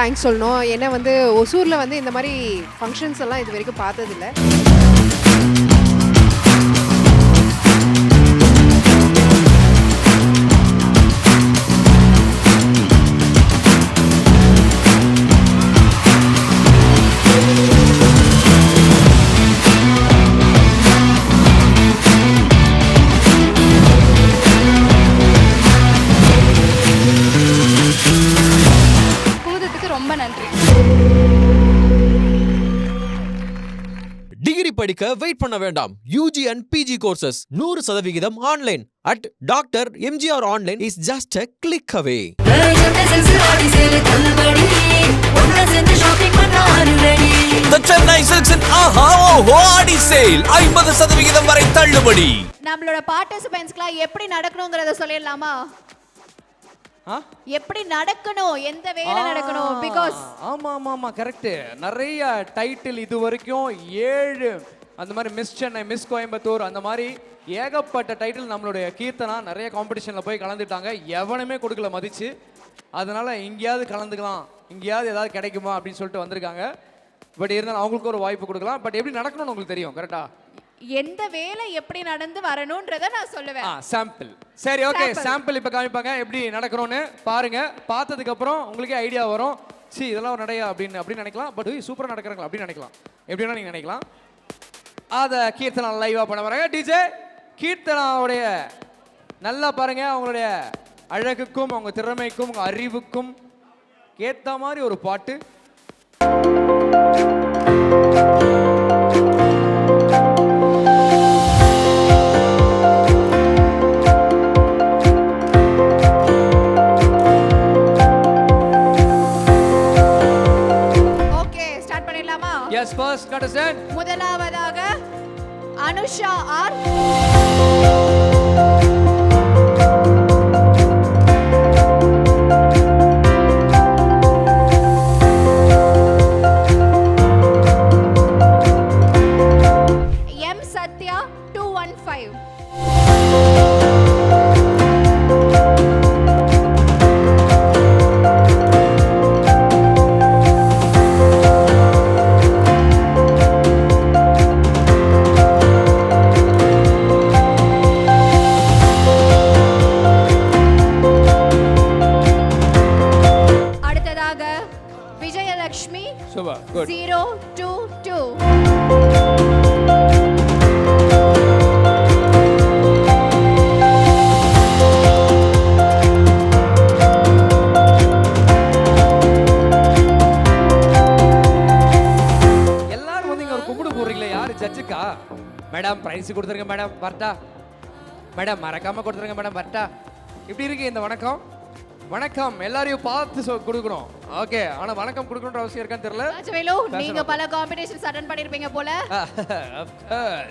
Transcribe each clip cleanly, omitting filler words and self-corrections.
Thanks சொல்லணும். ஏன்னா வந்து ஒசூரில் வந்து இந்த மாதிரி ஃபங்க்ஷன்ஸ் எல்லாம் இது வரைக்கும் பார்த்ததில்ல. டிகிரி படிக்க வெயிட் பண்ண வேண்டாம். UG and PG courses 100% online at Dr. MGR Online is just a click away. The Chennai Silks and Aha Oho Adi Sale 50% வரை தள்ளுபடி. நம்மளோட பார்ட்டிசிபென்ட்ஸ்க்குலாம் எப்படி நடக்கணும்ங்கறத சொல்லிடலாமா? எப்படி நடக்கணும், எந்த வேலை நடக்கணும்? பிகாஸ் ஆமா கரெக்ட். நிறைய டைட்டில் இது வரைக்கும் 7 அந்த மாதிரி மிஸ் சென்னை, மிஸ் கோயம்புத்தூர், அந்த மாதிரி ஏகப்பட்ட டைட்டில் நம்மளுடைய கீர்த்தனா நிறைய காம்படிஷன்ல போய் கலந்துட்டாங்க. எவனுமே கொடுக்கல மதிச்சு. அதனால எங்கேயாவது கலந்துக்கலாம், எங்கேயாவது ஏதாவது கிடைக்குமா அப்படின்னு சொல்லிட்டு வந்திருக்காங்க. பட் இருந்தாலும் அவங்களுக்கு ஒரு வாய்ப்பு கொடுக்கலாம். பட் எப்படி நடக்கணும்னு உங்களுக்கு தெரியும் கரெக்டா? எந்த வேலை எப்படி நடந்து வரணும்ன்றத நான் சொல்லுவேன். சாம்பிள். சரி, ஓகே, சாம்பிள் இப்ப காமிப்பாங்க எப்படி நடக்கணும்னு பாருங்க. பார்த்ததுக்கு அப்புறம் உங்களுக்கே ஐடியா வரும். இதெல்லாம் ஒரு நடையா அப்படின்னு நினைக்கலாம். பட் சூப்பரா நடக்கிறாங்களா அப்படின்னு நினைக்கலாம். எப்படின்னா நீங்க நினைக்கலாம். அத கீர்த்தனா லைவா பண்ண வராங்க. டிஜே கீர்த்தனாவுடைய நல்லா பாருங்க. அவங்களுடைய அழகுக்கும் அவங்க திறமைக்கும் அவங்க அறிவுக்கும் ஏத்த மாதிரி ஒரு பாட்டு. Yes, first contestant. முதலாவதாக அனுஷா ஆர். எம் சத்யா 215. விஜயலட்சுமி 022. எல்லாரும் வந்து இங்க ஒரு கும்பிடு போடுறீங்களே, யாரு ஜட்ஜுக்கா? மேடம் பிரைஸ் கொடுத்துருங்க மேடம், வரட்டா மேடம், மறக்காம கொடுத்துருங்க மேடம், வரட்டா. இப்படி இருக்கு இந்த வணக்கம். வணக்கம் எல்லாரையும் பார்த்து கொடுக்கணும். ஓகே, ஆனா வணக்கம் கொடுக்கணும்ன்ற அவசியம் இருக்கான்னு தெரியல. ராஜவேலு, நீங்க பல காம்படிஷன்ஸ் அட்டெண்ட் பண்ணிருப்பீங்க போல.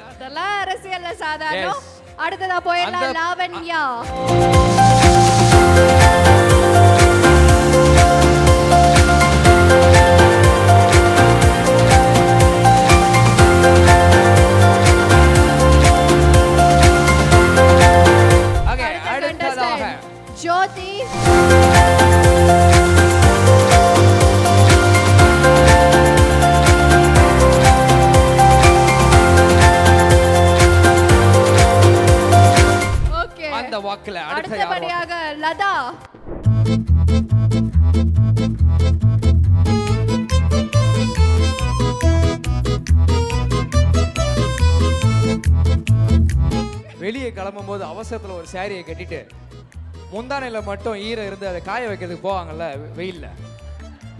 அதெல்லாம் அரசியல்ல சாதாரணம். அடுத்ததா போயிடலாம். லாவண்யா. ஜோதி. ஓகே, அந்த வாக்குல அடுத்தபடியாக லதா. வெளியே கிளம்பும் போது அவசரத்துல ஒரு சாரியை கட்டிட்டு முந்தானையில மட்டும் ஈரம் இருந்து அதை காய வைக்கிறதுக்கு போவாங்கல்ல வெயில்ல,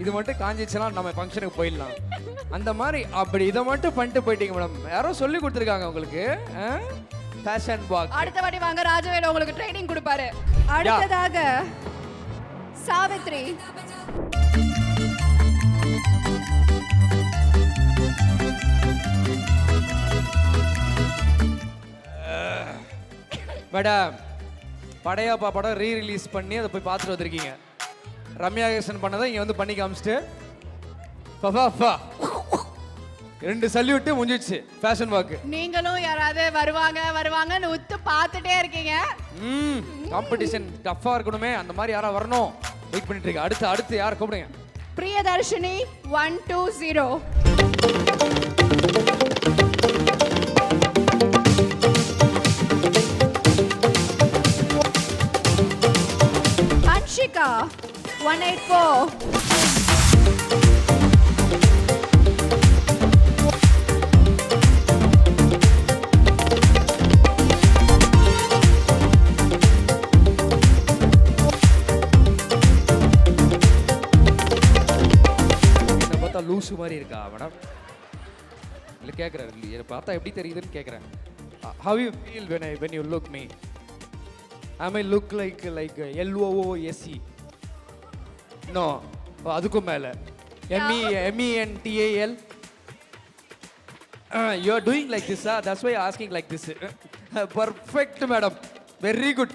இது மட்டும் காஞ்சிச்சுன்னா நம்ம ஃபங்க்ஷனுக்கு போயிடலாம். அந்த மாதிரி அப்படி இதை மட்டும் பண்ணிட்டு போயிட்டீங்க மேடம். யாரோ சொல்லி கொடுத்துருக்காங்க உங்களுக்கு ஃபேஷன் பாக். அடுத்த வாட்டி வாங்க, ராஜவேலு உங்களுக்கு ட்ரைனிங் கொடுப்பாரு. அடுத்ததாக சாவித்ரி. மேடம், படையாப்பா படம் ரீ-ரிலீஸ் பண்ணி அதை போய் பார்த்துட்டு வந்திருக்கீங்க. ரம்யா கிருஷ்ணன் பண்ணதை இங்கே வந்து பண்ணி காமிச்சிட்டு பப்பா 2 சல்யூட் முடிஞ்சிடுச்சு ஃபேஷன் வாக்கு. நீங்களும் யாராவது வருவாங்கன்னு உத்து பார்த்துட்டே இருக்கீங்க. காம்படிஷன் டஃப்பா இருக்கணுமே, அந்த மாதிரி யாரா வரணும் வெயிட் பண்ணிட்டு இருக்கு. அடுத்து யாரை கூப்பிடுங்க? பிரியதர்ஷினி 120. Anshika 184. லூசு மாதிரி இருக்கா மேடம்? இல்லை கேட்குறேன், என்னை பார்த்தா எப்படி தெரியுதுன்னு கேட்குறேன். How you feel when you look me? Am I look like LOOSE? No, அதுக்கும் மேலே MENTAL. You are doing like this, that's why asking like this. Perfect madam, very good.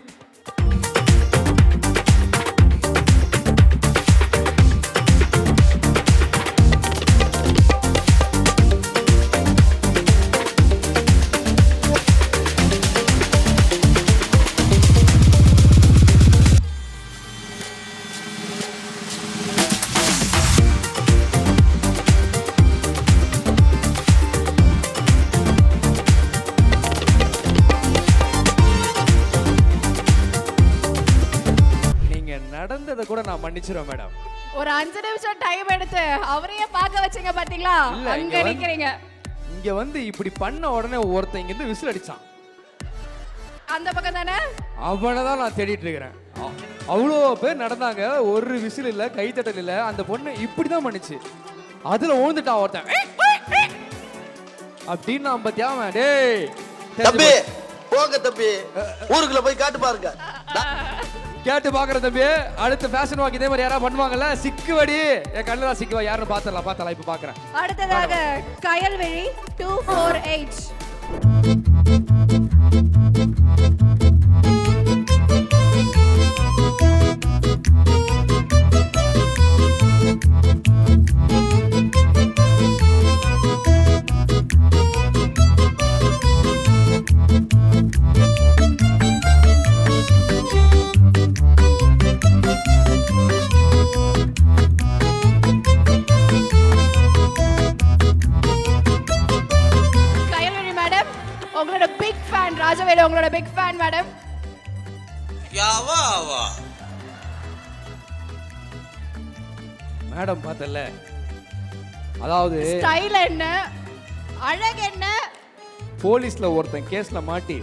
நடந்ததை கூட நான் மன்னிச்சிருவேன் மேடம். ஒரு 5 நிமிஷம் டைம் எடுத்து அவரையே பார்க்க வச்சீங்க பாத்தீங்களா? அங்க நிக்கிறீங்க. இங்க வந்து இப்படி பண்ண உடனே ஒருத்தன் இங்க இருந்து விசில் அடிச்சான். அந்த பக்கம் தானே? அவனை தான் நான் தேடிட்டு இருக்கிறேன். அவ்வளோ பேர் நடந்தாங்க, ஒரு விசில் இல்ல, கைத்தட்டல் இல்ல. அந்த பொண்ணு இப்படிதான் பண்ணுச்சு. அதுல ஓந்துட்டான் ஒருத்தன். அப்படின்னு நான் பத்தியா டேய் தம்பி போங்க தம்பி, ஊருக்குள்ள போய் காட்டு பாருங்க. கேட்டு பாக்குற தம்பி. அடுத்த ஃபேஷன் வாக் இதே மாதிரி யாரா பண்ணுவாங்கல்ல, சிக்குவடி என் கண்ணுல சிக்குவா யாருன்னு பார்த்தலாம் இப்ப பாக்குறேன். அடுத்ததாக கயல்விழி 248. ராஜவேலு உங்களோட பிக் ஃபேன் மேடம். யாவா வா மேடம் பார்த்தல, அதாவது ஸ்டைல் என்ன, அழகு என்ன. போலீஸ்ல ஒருத்தன் கேஸ்ல மாட்டி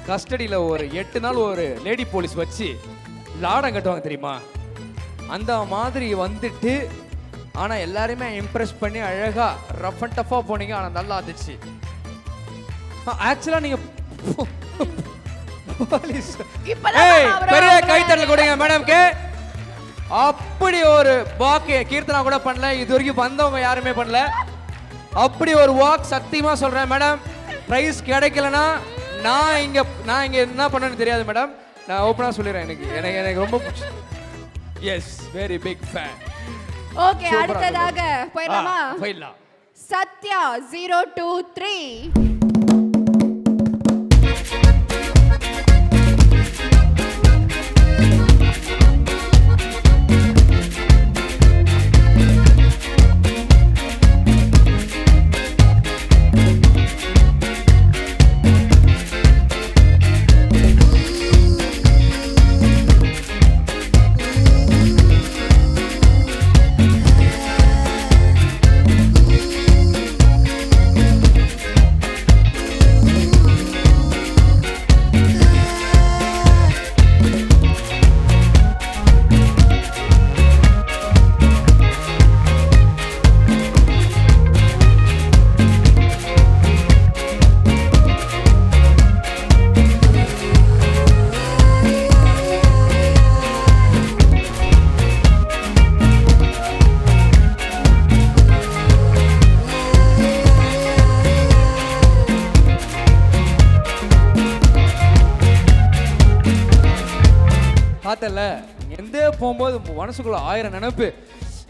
கஸ்டடியில ஒரு 8 நாள் ஒரு லேடி போலீஸ் வச்சு லாடம் கட்டுவாங்க தெரியுமா? அந்த மாதிரி வந்துட்டு ஆனா எல்லாரையுமே இம்ப்ரெஸ் பண்ணி அழகா ரஃப் அண்ட் டஃபா போனீங்க. ஆனா நல்லா இருந்துச்சு. ஆக்சுவலா நீங்க பெரிய கைத்தட்டல் கொடுங்க மேடம்க்கு. அப்படி ஒரு வாக் கீர்த்தனா கூட பண்ணல, இது வரைக்கும் வந்தவங்க யாருமே பண்ணல. அப்படி ஒரு வாக் சத்தியமா சொல்றேன் மேடம். பிரைஸ் கிடைக்கலனா நான் இங்க என்ன பண்ணணும்னு தெரியாது மேடம். நான் ஓப்பனா சொல்லிடுறேன், எனக்கு ரொம்ப yes very big fan. Okay, அடுத்ததாக போயிடலாமா? போயிடலாம். சத்யா 023. பார்த்தல எந்த போகும்போது மனசுக்குள்ள 1000 நினைப்பு.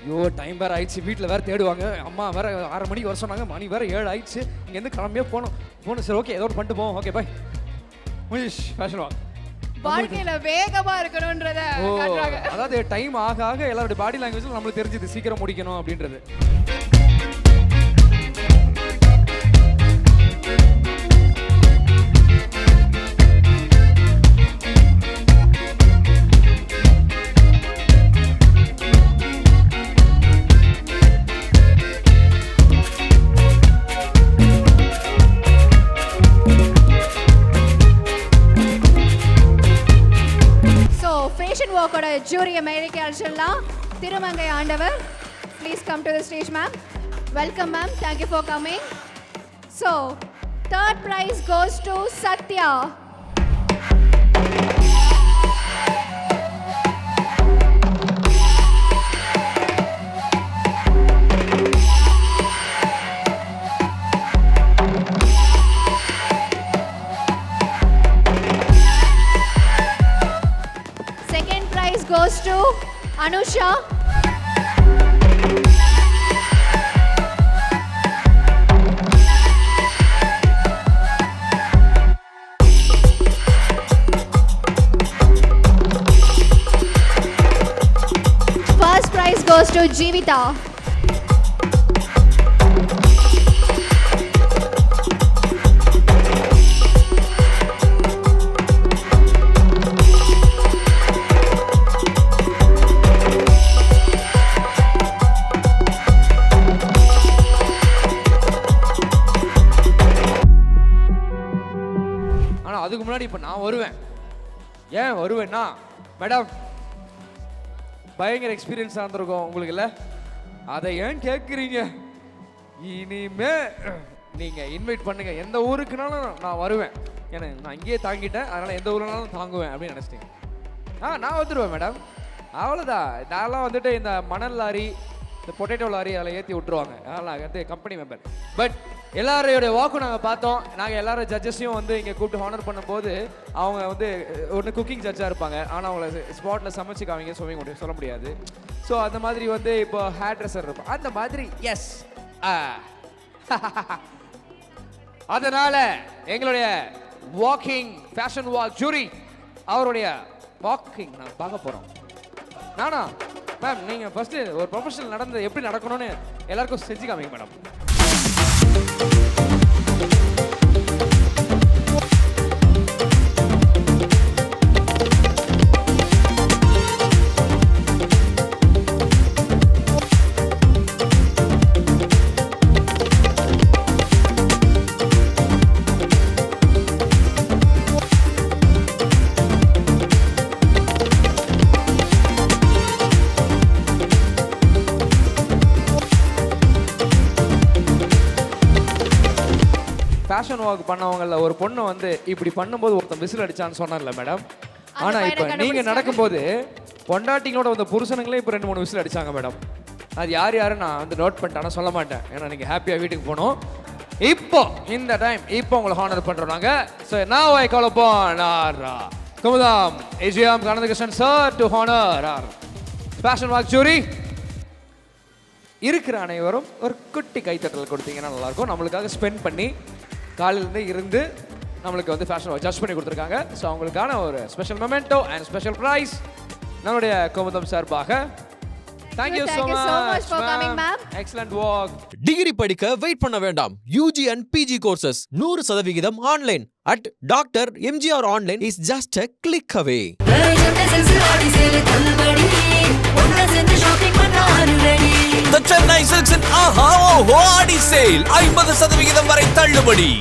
ஐயோ டைம் வேறு ஆயிடுச்சு, வீட்டில் வேறு தேடுவாங்க, அம்மா வேறு 6 மணிக்கு வர சொன்னாங்க, மணி வேறு 7 ஆயிடுச்சு, இங்கேருந்து கிளம்பியே போகணும். சரி ஓகே ஏதோ ஒரு பண்ணிட்டு போவோம். Okay bye. முயஷ் ஃபேஷன் வாக். வாழ்க்கையில வேகமா இருக்கணும்ன்றத ஓ காட்டுறாங்க. அதாவது டைம் ஆக ஆக எல்லாருடைய பாடி லாங்குவேஜ்ல நம்மளுக்கு தெரிஞ்சது சீக்கிரம் முடிக்கணும் அப்படின்றது. ஃபேஷன் வாக்கோட ஜூரியை மேடைக்கு அழைச்சிடலாம். திருமங்கை ஆண்டவர், please come to the stage ma'am. Welcome ma'am, thank you for coming. So third prize goes to Sathya. Goes to Anusha. First prize goes to Jeevita. அதுக்கு முன்னாடி இப்போ நான் வருவேன். ஏன் வருவேன்னா மேடம் பயங்கர எக்ஸ்பீரியன்ஸாக இருந்திருக்கும் உங்களுக்கு இல்லை? அதை ஏன் கேட்குறீங்க? இனிமே நீங்கள் இன்வைட் பண்ணுங்க, எந்த ஊருக்குனாலும் நான் வருவேன். ஏன்னா நான் இங்கேயே தாங்கிட்டேன், அதனால் எந்த ஊருனாலும் தாங்குவேன் அப்படின்னு நினச்சிட்டேன். நான் வந்துடுவேன் மேடம், அவ்வளோதான். நான்லாம் வந்துட்டு இந்த மணல் லாரி, இந்த பொட்டேட்டோ லாரி அதில் ஏற்றி விட்டுருவாங்க. அதனால் வந்து கம்பெனி மெம்பர். பட் எல்லாரோடைய வாக்கும் நாங்கள் பார்த்தோம். நாங்கள் எல்லாரும் ஜட்ஜஸையும் வந்து இங்கே கூப்பிட்டு ஹானர் பண்ணும்போது அவங்க வந்து ஒன்று குக்கிங் ஜட்ஜாக இருப்பாங்க, ஆனால் அவங்கள ஸ்பாட்டில் சமைச்சு காமிங்க சொல்ல முடியாது. ஸோ அந்த மாதிரி வந்து இப்போ ஹேர் ட்ரெஸ்ஸர் இருப்போம், அந்த மாதிரி. எஸ், அதனால் எங்களுடைய வாக்கிங் ஃபேஷன் வாக் ஜூரி அவருடைய வாக்கிங் நான் பார்க்க போகிறோம். நானா மேம், நீங்கள் ஃபஸ்ட்டு ஒரு ப்ரொஃபஷனல் நடந்து எப்படி நடக்கணும்னு எல்லாருக்கும் செஞ்சு காமிங்க மேடம். ஃபேஷன் வாக் பண்ணவங்கள ஒரு பொண்ணு வந்து இப்படி பண்ணும்போது ஒருத்தன் விசில் அடிச்சான்னு சொன்னார்ல மேடம். ஆனால் இப்போ நீங்கள் நடக்கும்போது பொண்டாட்டிங்களோட வந்த புருஷனுங்களே இப்போ 2-3 விசில் அடிச்சாங்க மேடம். அது யாருன்னு நான் வந்து நோட் பண்ணிட்டேன், ஆனால் சொல்ல மாட்டேன். ஏன்னா நீங்கள் ஹாப்பியாக வீட்டுக்கு போகணும். இப்போ இந்த டைம் இப்போ உங்களை ஹானர் பண்ணுறோம் நாங்கள். So now I call upon our Kumudam AGM Kanagakrishnan sir to honour our fashion walk jury. இருக்கிற அனைவரும் ஒரு குட்டி கைத்தட்டல் கொடுத்தீங்கன்னா நல்லாயிருக்கும். நம்மளுக்காக ஸ்பெண்ட் பண்ணி காலையிலேருந்து இருந்து நம்மளுக்கு வந்து ஃபேஷன் வாக் ஜட்ஜ் பண்ணி கொடுத்துருக்காங்க. ஸோ அவங்களுக்கான ஒரு special memento and special prize நம்மளுடைய குமுதம் சார்பாக. Thank you so much for coming, ma'am. Excellent work. Degree படிக்க வெயிட் பண்ண வேண்டாம். UG and PG courses 100% online at Dr. MGR Online is just a click away. The Chennai Silks and Aha Oho Adi Sale 50% வரை தள்ளுபடி.